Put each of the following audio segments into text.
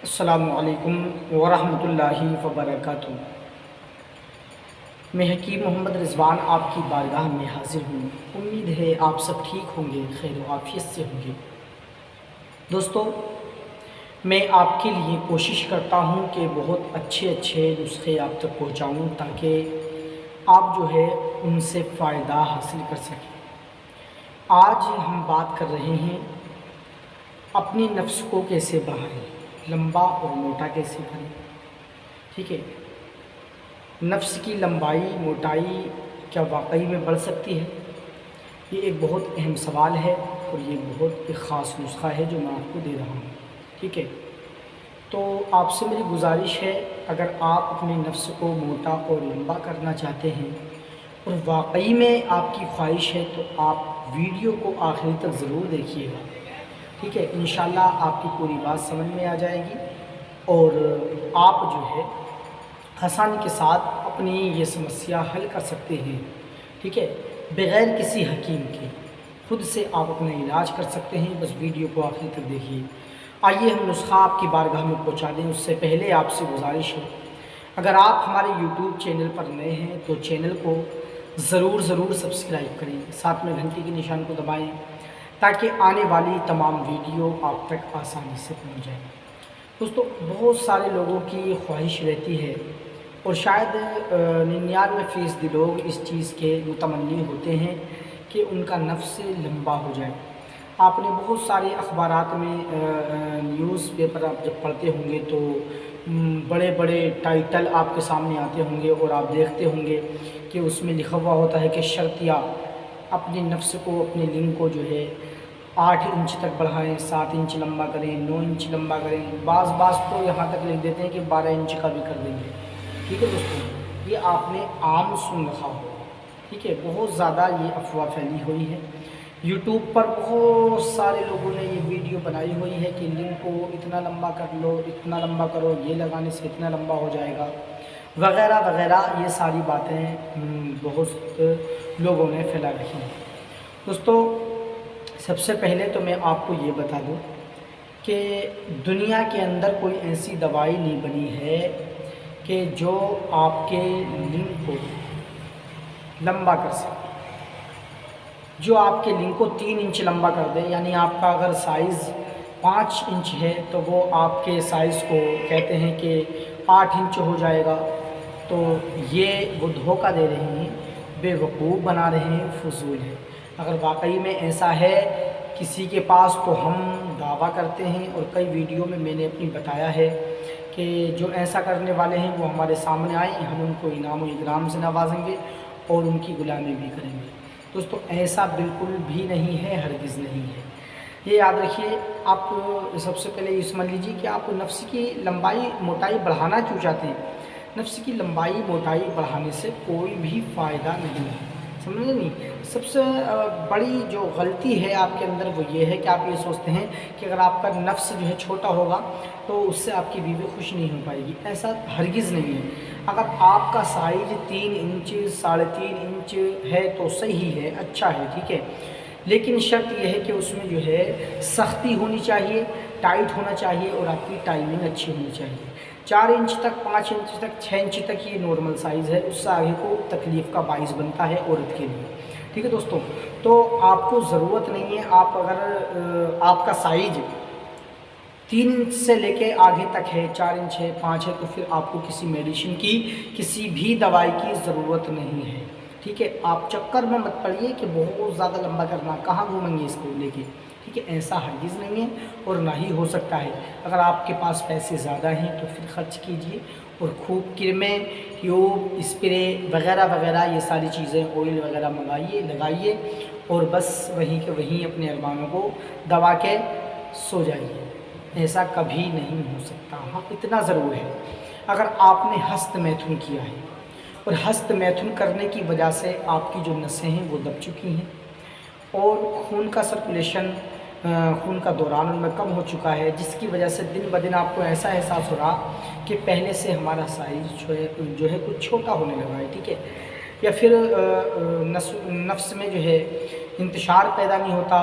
السلام علیکم ورحمۃ اللہ وبرکاتہ۔ میں حکیم محمد رضوان آپ کی بارگاہ میں حاضر ہوں۔ امید ہے آپ سب ٹھیک ہوں گے، خیر و عافیت سے ہوں گے۔ دوستو، میں آپ کے لیے کوشش کرتا ہوں کہ بہت اچھے نسخے آپ تک پہنچاؤں تاکہ آپ جو ہے ان سے فائدہ حاصل کر سکیں۔ آج ہم بات کر رہے ہیں اپنی نفس کو کیسے بڑھائیں، لمبا اور موٹا کیسے کریں۔ ٹھیک ہے، نفس کی لمبائی موٹائی کیا واقعی میں بڑھ سکتی ہے؟ یہ ایک بہت اہم سوال ہے اور یہ بہت ایک خاص نسخہ ہے جو میں آپ کو دے رہا ہوں۔ ٹھیک ہے، تو آپ سے میری گزارش ہے، اگر آپ اپنے نفس کو موٹا اور لمبا کرنا چاہتے ہیں اور واقعی میں آپ کی خواہش ہے تو آپ ویڈیو کو آخری تک ضرور دیکھیے گا۔ ٹھیک ہے، انشاءاللہ آپ کی پوری بات سمجھ میں آ جائے گی اور آپ جو ہے آسانی کے ساتھ اپنی یہ سمسیا حل کر سکتے ہیں۔ ٹھیک ہے، بغیر کسی حکیم کے خود سے آپ اپنا علاج کر سکتے ہیں۔ بس ویڈیو کو آخری تک دیکھیے۔ آئیے ہم نسخہ آپ کی بارگاہ میں پہنچا دیں۔ اس سے پہلے آپ سے گزارش ہے، اگر آپ ہمارے یوٹیوب چینل پر نئے ہیں تو چینل کو ضرور سبسکرائب کریں، ساتھ میں گھنٹی کے نشان کو دبائیں تاکہ آنے والی تمام ویڈیو آپ تک آسانی سے پہنچ جائیں۔ دوستو، بہت سارے لوگوں کی خواہش رہتی ہے اور شاید 99% لوگ اس چیز کے متمنی ہوتے ہیں کہ ان کا نفس لمبا ہو جائے۔ آپ نے بہت سارے اخبارات میں نیوز پیپر آپ جب پڑھتے ہوں گے تو بڑے بڑے ٹائٹل آپ کے سامنے آتے ہوں گے اور آپ دیکھتے ہوں گے کہ اس میں لکھا ہوا ہوتا ہے کہ شرطیہ اپنے نفس کو، اپنے لنگ کو جو ہے 8 انچ تک بڑھائیں، 7 انچ لمبا کریں، 9 انچ لمبا کریں، بعض تو یہاں تک لکھ دیتے ہیں کہ 12 انچ کا بھی کر دیں گے۔ ٹھیک ہے دوستو، یہ آپ نے عام سن رکھا ہو۔ ٹھیک ہے، بہت زیادہ یہ افواہ پھیلی ہوئی ہے۔ یوٹیوب پر بہت سارے لوگوں نے یہ ویڈیو بنائی ہوئی ہے کہ لنگ کو اتنا لمبا کر لو، اتنا لمبا کرو، یہ لگانے سے اتنا لمبا ہو جائے گا وغیرہ وغیرہ۔ یہ ساری باتیں بہت لوگوں نے پھیلا رکھی ہیں۔ دوستو، سب سے پہلے تو میں آپ کو یہ بتا دوں کہ دنیا کے اندر کوئی ایسی دوائی نہیں بنی ہے کہ جو آپ کے لنگ کو لمبا کر سکے، جو آپ کے لنگ کو 3 انچ لمبا کر دے۔ یعنی آپ کا اگر سائز 5 انچ ہے تو وہ آپ کے سائز کو کہتے ہیں کہ 8 انچ ہو جائے گا، تو یہ وہ دھوکہ دے رہے ہیں، بے وقوف بنا رہے ہیں، فضول ہے۔ اگر واقعی میں ایسا ہے کسی کے پاس تو ہم دعویٰ کرتے ہیں اور کئی ویڈیو میں نے اپنی بتایا ہے کہ جو ایسا کرنے والے ہیں وہ ہمارے سامنے آئیں، ہم ان کو انعام و اکرام سے نوازیں گے اور ان کی غلامی بھی کریں گے۔ دوستو، ایسا بالکل بھی نہیں ہے، ہرگز نہیں ہے۔ یہ یاد رکھیے۔ آپ سب سے پہلے یہ سمجھ لیجیے کہ آپ نفس کی لمبائی موٹائی بڑھانا کیوں چاہتے ہیں۔ نفس کی لمبائی موٹائی بڑھانے سے کوئی بھی فائدہ نہیں ہے، سمجھے نہیں۔ سب سے بڑی جو غلطی ہے آپ کے اندر وہ یہ ہے کہ آپ یہ سوچتے ہیں کہ اگر آپ کا نفس جو ہے چھوٹا ہوگا تو اس سے آپ کی بیوی خوش نہیں ہو پائے گی۔ ایسا ہرگز نہیں ہے۔ اگر آپ کا سائز 3 انچ 3.5 انچ ہے تو صحیح ہے، اچھا ہے، ٹھیک ہے، لیکن شرط یہ ہے کہ اس میں جو ہے سختی ہونی چاہیے، ٹائٹ ہونا چاہیے اور آپ کی ٹائمنگ اچھی ہونی چاہیے۔ 4 انچ تک، 5 انچ تک، 6 انچ تک یہ نارمل سائز ہے، اس سے آگے کو تکلیف کا باعث بنتا ہے عورت کے لیے۔ ٹھیک ہے دوستوں، تو آپ کو ضرورت نہیں ہے، آپ اگر آپ کا سائز 3 انچ سے لے کے آگے تک ہے، 4 انچ ہے، 5 ہے، تو پھر آپ کو کسی میڈیسن کی، کسی بھی دوائی کی ضرورت نہیں ہے۔ ٹھیک ہے، آپ چکر میں مت پڑیے کہ بہت زیادہ لمبا کرنا، کہاں گھومیں گے اس کو لے کے۔ ٹھیک ہے، ایسا ہرگز نہیں ہے اور نہ ہی ہو سکتا ہے۔ اگر آپ کے پاس پیسے زیادہ ہیں تو پھر خرچ کیجیے اور خوب کرمیں، ٹیوب، اسپرے وغیرہ وغیرہ یہ ساری چیزیں، آئل وغیرہ منگائیے، لگائیے اور بس وہیں کے وہیں اپنے ارمانوں کو دبا کے سو جائیے۔ ایسا کبھی نہیں ہو سکتا۔ ہاں، اتنا ضرور ہے، اگر آپ نے ہست میتھن کیا ہے اور ہست میتھن کرنے کی وجہ سے آپ کی جو نسیں ہیں وہ دب چکی ہیں اور خون کا سرکولیشن، خون کا دوران ان میں کم ہو چکا ہے، جس کی وجہ سے دن بدن آپ کو ایسا احساس ہو رہا کہ پہلے سے ہمارا سائز جو ہے کچھ چھوٹا ہونے لگا ہے۔ ٹھیک ہے، یا پھر نفس میں جو ہے انتشار پیدا نہیں ہوتا،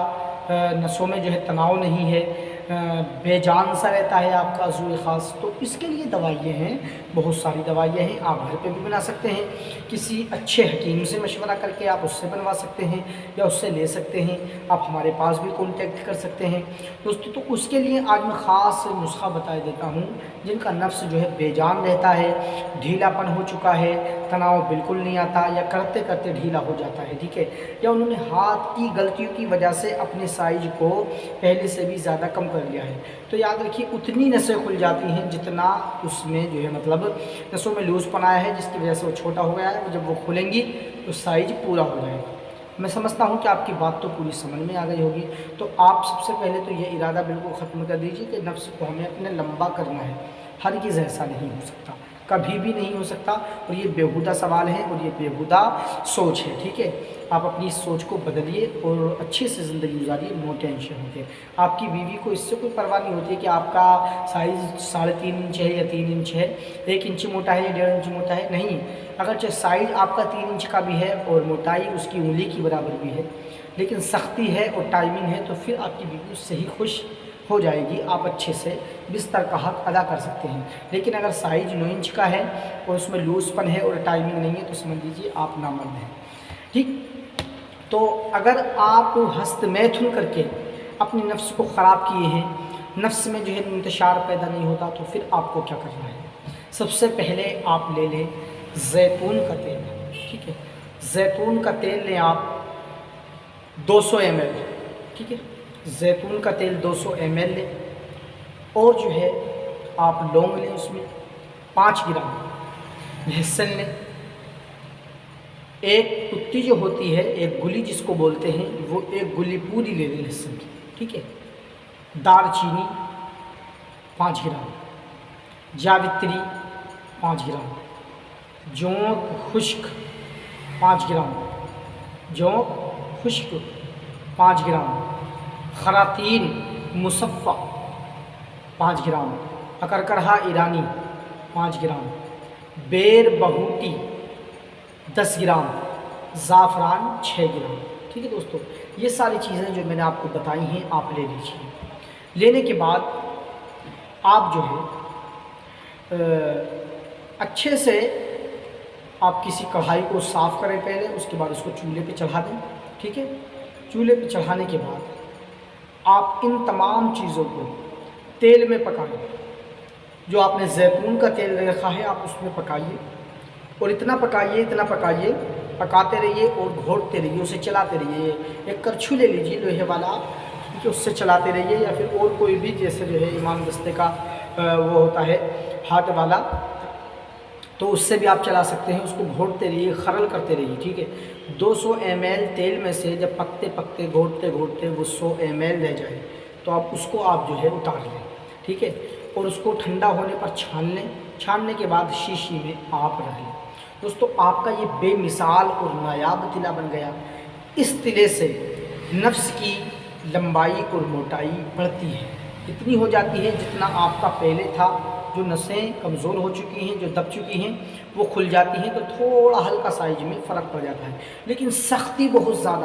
نسوں میں جو ہے تناؤ نہیں ہے، بے جان سا رہتا ہے آپ کا عضو خاص، تو اس کے لیے دوائیں ہیں، بہت ساری دوائیں ہیں، آپ گھر پہ بھی بنا سکتے ہیں، کسی اچھے حکیم سے مشورہ کر کے آپ اس سے بنوا سکتے ہیں یا اس سے لے سکتے ہیں، آپ ہمارے پاس بھی کانٹیکٹ کر سکتے ہیں دوستو۔ تو اس کے لیے آج میں خاص نسخہ بتا دیتا ہوں، جن کا نفس جو ہے بے جان رہتا ہے، ڈھیلا پن ہو چکا ہے، تناؤ بالکل نہیں آتا یا کرتے کرتے ڈھیلا ہو جاتا ہے، ٹھیک ہے، یا انہوں نے ہاتھ کی غلطیوں کی وجہ سے اپنے سائز کو پہلے سے بھی زیادہ کم کر لیا ہے، تو یاد رکھیے اتنی نسیں کھل جاتی ہیں جتنا اس میں جو ہے مطلب نسوں میں لوز پن آیا ہے، جس کی وجہ سے وہ چھوٹا ہو گیا ہے، جب وہ کھلیں گی تو سائز پورا ہو جائے گا۔ میں سمجھتا ہوں کہ آپ کی بات تو پوری سمجھ میں آ گئی ہوگی، تو آپ سب سے پہلے تو یہ ارادہ بالکل ختم کر دیجیے کہ نفس کو ہمیں اپنے لمبا کرنا ہے، ہرگز ایسا نہیں ہو سکتا، کبھی بھی نہیں ہو سکتا، اور یہ بیہودہ سوال ہے اور یہ بیہودہ سوچ ہے، ٹھیک ہے، آپ اپنی سوچ کو بدلیے اور اچھے سے زندگی گزاریے، نو ٹینشن ہوتے۔ آپ کی بیوی کو اس سے کوئی پرواہ نہیں ہوتی ہے کہ آپ کا سائز 3.5 انچ ہے یا 3 انچ ہے، 1 انچ موٹا ہے یا 1.5 انچ موٹا ہے، نہیں، اگرچہ سائز آپ کا 3 انچ کا بھی ہے اور موٹائی اس کی انگلی کی برابر بھی ہے، لیکن سختی ہے اور ٹائمنگ ہے، تو پھر آپ کی بیوی اس سے ہی خوش ہو جائے گی، آپ اچھے سے بستر کا حق ادا کر سکتے ہیں۔ لیکن اگر سائز 9 انچ کا ہے اور اس میں لوز پن ہے اور ٹائمنگ نہیں ہے، تو سمجھ لیجیے آپ نامرد ہیں، ٹھیک۔ تو اگر آپ ہست میتھن کر کے اپنے نفس کو خراب کیے ہیں، نفس میں جو ہے انتشار پیدا نہیں ہوتا، تو پھر آپ کو کیا کرنا ہے؟ سب سے پہلے آپ لے لیں زیتون کا تیل، ٹھیک ہے، زیتون کا تیل لیں آپ 200 ml، ٹھیک ہے، زیتون کا تیل 200 ml لیں، اور جو ہے آپ لونگ لیں، اس میں 5 گرام لہسن لیں، ایک کتی جو ہوتی ہے، ایک گلی جس کو بولتے ہیں، وہ ایک گلی پوری لے لیں لہسن کی، ٹھیک ہے، دار چینی 5 گرام، جاوتری 5 گرام، جونک خشک 5 گرام، جونک خشک 5 گرام، خراطین مصفہ 5 گرام، اکرکرہا ایرانی 5 گرام، بیر بہوٹی 10 گرام، زعفران 6 گرام، ٹھیک ہے دوستو، یہ ساری چیزیں جو میں نے آپ کو بتائی ہیں آپ لے لیجیے۔ لینے کے بعد آپ جو ہے اچھے سے آپ کسی کڑھائی کو صاف کریں پہلے، اس کے بعد اس کو چولہے پہ چڑھا دیں، ٹھیک ہے، چولہے پہ چڑھانے کے بعد آپ ان تمام چیزوں کو تیل میں پکائیں، جو آپ نے زیتون کا تیل رکھا ہے آپ اس میں پکائیے، اور اتنا پکائیے، پکاتے رہیے اور گھوٹتے رہیے، اسے چلاتے رہیے، ایک کرچھو لے لیجیے لوہے والا، کہ اس سے چلاتے رہیے، یا پھر اور کوئی بھی جیسے جو ہے امام دستے کا وہ ہوتا ہے ہاتھ والا، تو اس سے بھی آپ چلا سکتے ہیں، اس کو گھوٹتے رہیے، خرل کرتے رہیے، ٹھیک ہے۔ 200 ml تیل میں سے جب پکتے گھوٹتے وہ 100 ml رہ جائے، تو اس کو آپ جو ہے اتار لیں، ٹھیک ہے، اور اس کو ٹھنڈا ہونے پر چھان لیں، چھاننے کے بعد شیشی میں آپ رکھ لیں۔ دوستو آپ کا یہ بے مثال اور نایاب تلا بن گیا، اس تلے سے نفس کی لمبائی اور موٹائی بڑھتی ہے، اتنی ہو جاتی ہے جتنا آپ کا پہلے تھا، جو نسیں کمزور ہو چکی ہیں، جو دب چکی ہیں، وہ کھل جاتی ہیں، تو تھوڑا ہلکا سائز میں فرق پڑ جاتا ہے، لیکن سختی بہت زیادہ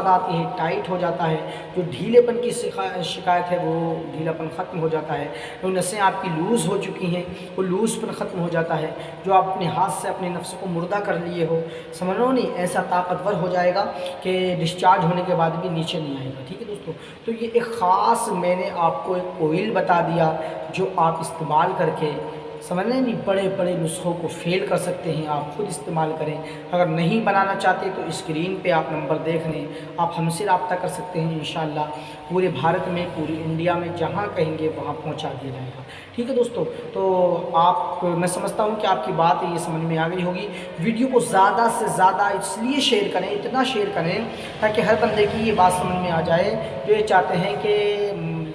آتی ہے، ٹائٹ ہو جاتا ہے، جو ڈھیلے پن کی شکایت ہے وہ ڈھیلا پن ختم ہو جاتا ہے، جو نسیں آپ کی لوز ہو چکی ہیں وہ لوز پن ختم ہو جاتا ہے، جو آپ اپنے ہاتھ سے اپنے نفس کو مردہ کر لیے ہو، سمجھ رہے ہو نہیں، ایسا طاقتور ہو جائے گا کہ ڈسچارج ہونے کے بعد بھی نیچے نہیں آئے گا، ٹھیک ہے دوستو۔ تو یہ ایک خاص میں نے آپ کو ایک آئل بتا دیا جو آپ استعمال کر کے سمجھ لیں نہیں، بڑے بڑے نسخوں کو فیل کر سکتے ہیں، آپ خود استعمال کریں، اگر نہیں بنانا چاہتے تو اسکرین پہ آپ نمبر دیکھ لیں، آپ ہم سے رابطہ کر سکتے ہیں، انشاءاللہ پورے بھارت میں، پوری انڈیا میں جہاں کہیں گے وہاں پہنچا دیا جائے گا، ٹھیک ہے دوستو۔ تو میں سمجھتا ہوں کہ آپ کی بات یہ سمجھ میں آ گئی ہوگی، ویڈیو کو زیادہ سے زیادہ اس لیے شیئر کریں، اتنا شیئر کریں تاکہ ہر بندے کی یہ بات سمجھ میں آ جائے جو یہ چاہتے ہیں کہ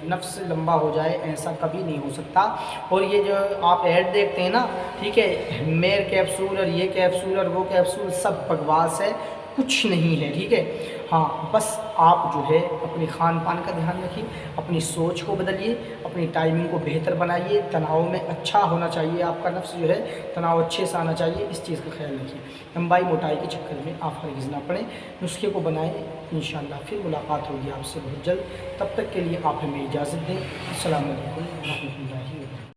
نفس لمبا ہو جائے، ایسا کبھی نہیں ہو سکتا، اور یہ جو آپ ایڈ دیکھتے ہیں نا، ٹھیک ہے، میر کیپسول اور یہ کیپسول اور وہ کیپسول سب بکواس ہے، کچھ نہیں ہے، ٹھیک ہے۔ ہاں بس آپ جو ہے اپنے کھان پان کا دھیان رکھیے، اپنی سوچ کو بدلیے، اپنی ٹائمنگ کو بہتر بنائیے، تناؤ میں اچھا ہونا چاہیے، آپ کا نفس جو ہے تناؤ اچھے سے آنا چاہیے، اس چیز کا خیال رکھیے۔ لمبائی موٹائی کے چکر میں آپ ہرگز نہ پڑیں، نسخے کو بنائیں، انشاءاللہ پھر ملاقات ہوگی آپ سے بہت جلد۔ تب تک کے لیے آپ ہمیں اجازت دیں۔ السلام علیکم ورحمۃ اللہ۔